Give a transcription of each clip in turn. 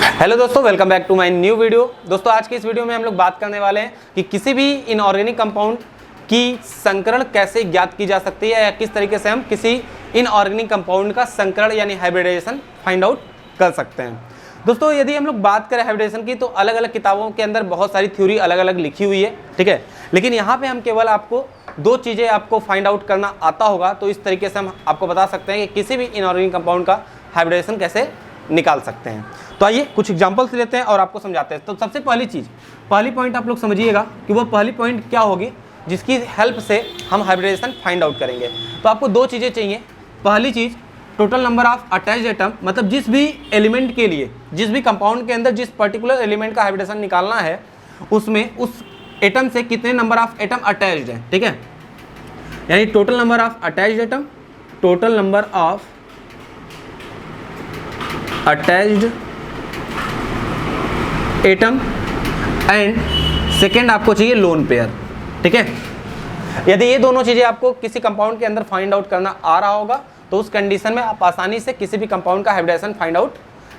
Hello दोस्तों, welcome back to my new video. दोस्तों आज की इस वीडियो में हम लोग बात करने वाले हैं कि किसी भी इनऑर्गेनिक कंपाउंड की संकरण कैसे ज्ञात की जा सकती है या किस तरीके से हम किसी इनऑर्गेनिक कंपाउंड का संकरण यानी हाइब्रिडाइजेशन फाइंड आउट कर सकते हैं। दोस्तों यदि हम लोग बात करें हाइब्रिडाइजेशन की तो अलग अलग किताबों के अंदर बहुत सारी थ्योरी अलग अलग लिखी हुई है, ठीक है। लेकिन यहाँ पे हम केवल आपको दो चीज़ें आपको फाइंड आउट करना आता होगा तो इस तरीके से हम आपको बता सकते हैं कि किसी भी इनऑर्गेनिक कंपाउंड का हाइब्रिडाइजेशन कैसे निकाल सकते हैं। तो आइए कुछ एग्जांपल्स लेते हैं और आपको समझाते हैं। तो सबसे पहली पॉइंट आप लोग समझिएगा कि वो पहली पॉइंट क्या होगी जिसकी हेल्प से हम हाइब्रिडाइजेशन फाइंड आउट करेंगे। तो आपको दो चीज़ें चाहिए। पहली चीज़ total number of attached atom, मतलब जिस भी एलिमेंट के लिए, जिस भी कंपाउंड के अंदर जिस पर्टिकुलर एलिमेंट का हाइब्रिडेशन निकालना है उसमें उस एटम से कितने नंबर ऑफ एटम अटैच्ड है, ठीक है। यानी total number of attached atom, total number of attached atom and second आपको चाहिए लोन पेयर, ठीक है। यदि ये दोनों चीज़ें आपको किसी कंपाउंड के अंदर फाइंड आउट करना आ रहा होगा तो उस कंडीशन में आप आसानी से किसी भी कंपाउंड का हाइब्रिडेशन फाइंड आउट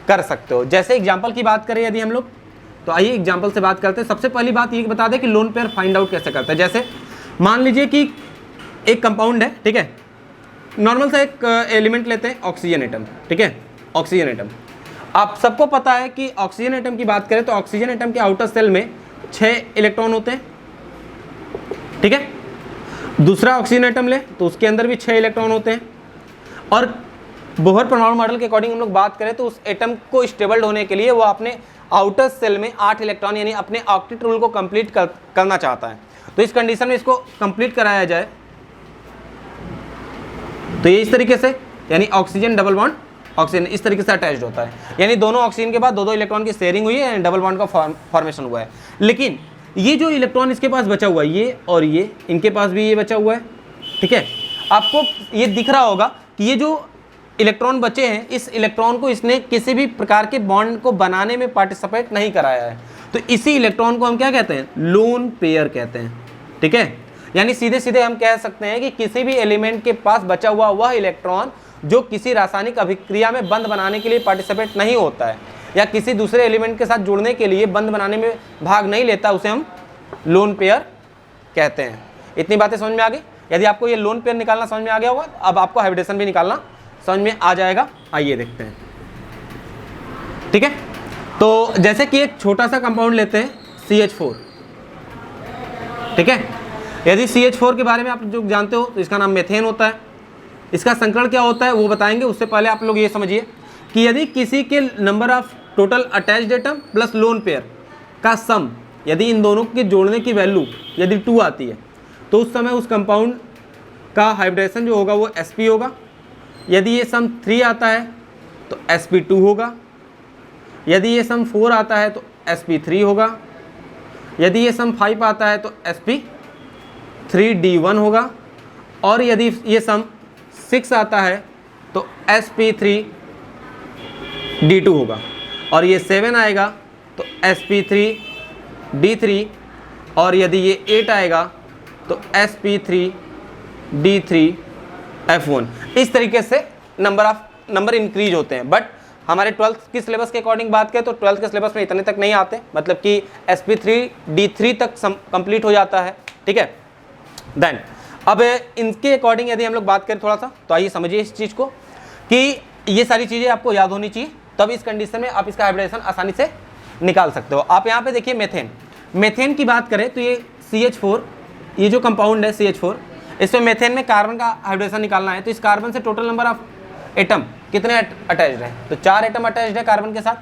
कर सकते हो। जैसे एग्जांपल की बात करें यदि हम लोग, तो आइए एग्जांपल से बात करते हैं। सबसे पहली बात ये बता दें कि लोन पेयर फाइंड आउट कैसे करते हैं। जैसे मान लीजिए कि एक कंपाउंड है, ठीक है, नॉर्मल सा एक एलिमेंट लेते हैं ऑक्सीजन एटम, ठीक है। ऑक्सीजन एटम, आप सबको पता है कि ऑक्सीजन एटम की बात करें तो ऑक्सीजन एटम के आउटर सेल में 6 इलेक्ट्रॉन होते हैं, ठीक है। दूसरा ऑक्सीजन एटम ले तो उसके अंदर भी 6 इलेक्ट्रॉन होते हैं। और बोहर परमाणु मॉडल के अकॉर्डिंग हम लोग बात करें तो उस एटम को स्टेबल होने के लिए वो अपने आउटर सेल में 8 इलेक्ट्रॉन यानी अपने ऑक्टेट रूल को कंप्लीट करना चाहता है। तो इस कंडीशन में इसको कंप्लीट कराया जाए तो ये इस तरीके से, यानी ऑक्सीजन डबल बॉन्ड ऑक्सीजन इस तरीके से अटैच्ड होता है, यानी दोनों ऑक्सीजन के बाद दो इलेक्ट्रॉन की शेयरिंग हुई है, डबल बॉन्ड का फॉर्मेशन हुआ है। लेकिन ये जो इलेक्ट्रॉन इसके पास बचा हुआ है, ये और ये, इनके पास भी ये बचा हुआ है, ठीक है। आपको ये दिख रहा होगा कि ये जो इलेक्ट्रॉन बचे हैं इस इलेक्ट्रॉन को इसने किसी भी प्रकार के बॉन्ड को बनाने में पार्टिसिपेट नहीं कराया है। तो इसी इलेक्ट्रॉन को हम क्या कहते हैं, लोन पेयर कहते हैं, ठीक है। यानी सीधे सीधे हम कह सकते हैं कि किसी भी एलिमेंट के पास बचा हुआ वह इलेक्ट्रॉन जो किसी रासायनिक अभिक्रिया में बंध बनाने के लिए पार्टिसिपेट नहीं होता है या किसी दूसरे एलिमेंट के साथ जुड़ने के लिए बंध बनाने में भाग नहीं लेता, उसे हम लोन पेयर कहते हैं। इतनी बातें समझ में आ गई। यदि आपको ये लोन पेयर निकालना समझ में आ गया होगा अब आपको हाइब्रिडेशन भी निकालना समझ में आ जाएगा। आइए देखते हैं, ठीक है। तो जैसे कि एक छोटा सा कंपाउंड लेते हैं CH4, ठीक है। यदि CH4 के बारे में आप जो जानते हो तो इसका नाम मेथेन होता है। इसका संकरण क्या होता है वो बताएंगे, उससे पहले आप लोग ये समझिए कि यदि किसी के number of total attached atom plus lone pair का सम, यदि इन दोनों के जोड़ने की वैल्यू यदि 2 आती है तो उस समय उस कंपाउंड का हाइब्रिडेशन जो होगा वो sp होगा। यदि ये सम 3 आता है तो sp2 होगा। यदि ये सम 4 आता है तो sp3 होगा। यदि ये सम 5 आता है तो sp3d1 होगा। और यदि ये सम 6 आता है तो sp3d2 होगा। और ये 7 आएगा तो sp3d3। और यदि ये 8 आएगा तो sp3d3f1। इस तरीके से नंबर इंक्रीज होते हैं। बट हमारे 12th की सिलेबस के अकॉर्डिंग बात करें तो 12th के सिलेबस में इतने तक नहीं आते, मतलब कि sp3d3 तक कंप्लीट हो जाता है, ठीक है। देन अब इनके अकॉर्डिंग यदि हम लोग बात करें थोड़ा सा तो आइए समझिए इस चीज़ को कि ये सारी चीज़ें आपको याद होनी चाहिए, तब इस कंडीशन में आप इसका हाइब्रिडेशन आसानी से निकाल सकते हो। आप यहाँ पे देखिए मेथेन की बात करें तो ये CH4, ये जो कंपाउंड है CH4, इसमें मेथेन में कार्बन का हाइब्रिडेशन निकालना है। तो इस कार्बन से टोटल नंबर ऑफ एटम कितने अटैच्ड है, तो 4 एटम अटैच्ड है कार्बन के साथ।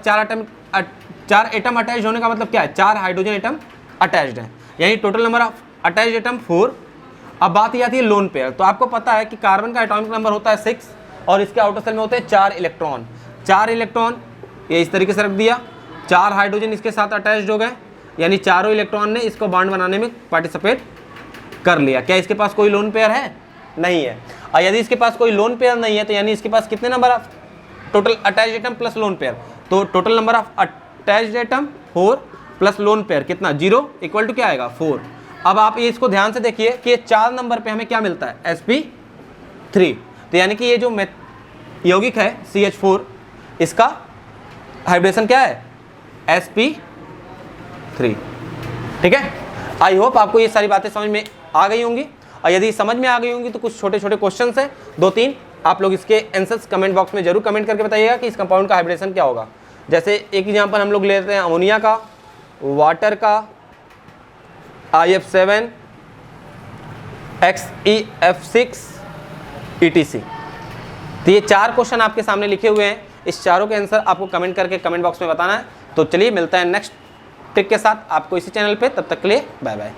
4 एटम अटैच्ड होने का मतलब क्या है, 4 हाइड्रोजन एटम अटैच्ड है, यानी total number of attached atom 4। अब बात ये आती है लोन पेयर। तो आपको पता है कि कार्बन का एटॉमिक नंबर होता है 6 और इसके आउटर सेल में होते हैं 4 इलेक्ट्रॉन। 4 इलेक्ट्रॉन ये इस तरीके से रख दिया, 4 हाइड्रोजन इसके साथ अटैच्ड हो गए, यानी चारों इलेक्ट्रॉन ने इसको बॉन्ड बनाने में पार्टिसिपेट कर लिया। क्या इसके पास कोई लोन पेयर है, नहीं है। और यदि इसके पास कोई लोन पेयर नहीं है तो यानी इसके पास कितने number of total attached atom plus lone pair, तो total number of attached atom 4 plus lone pair कितना, 0 इक्वल टू क्या आएगा 4। अब आप ये इसको ध्यान से देखिए कि 4 नंबर पे हमें क्या मिलता है, sp3। तो यानी कि ये जो यौगिक है CH4 इसका हाइब्रिडेशन क्या है, sp3। ठीक है, आई होप आपको ये सारी बातें समझ में आ गई होंगी, और यदि समझ में आ गई होंगी तो कुछ छोटे छोटे क्वेश्चन है 2-3, आप लोग इसके आंसर्स कमेंट बॉक्स में जरूर कमेंट करके बताइएगा कि इस कंपाउंड का हाइब्रिडेशन क्या होगा। जैसे एक एग्जांपल हम लोग लेते हैं अमोनिया का, वाटर का, IF7, XeF6, ETC। तो ये 4 क्वेश्चन आपके सामने लिखे हुए हैं, इस चारों के आंसर आपको कमेंट करके कमेंट बॉक्स में बताना है। तो चलिए मिलता है नेक्स्ट ट्रिक के साथ आपको इसी चैनल पे, तब तक के लिए बाय बाय।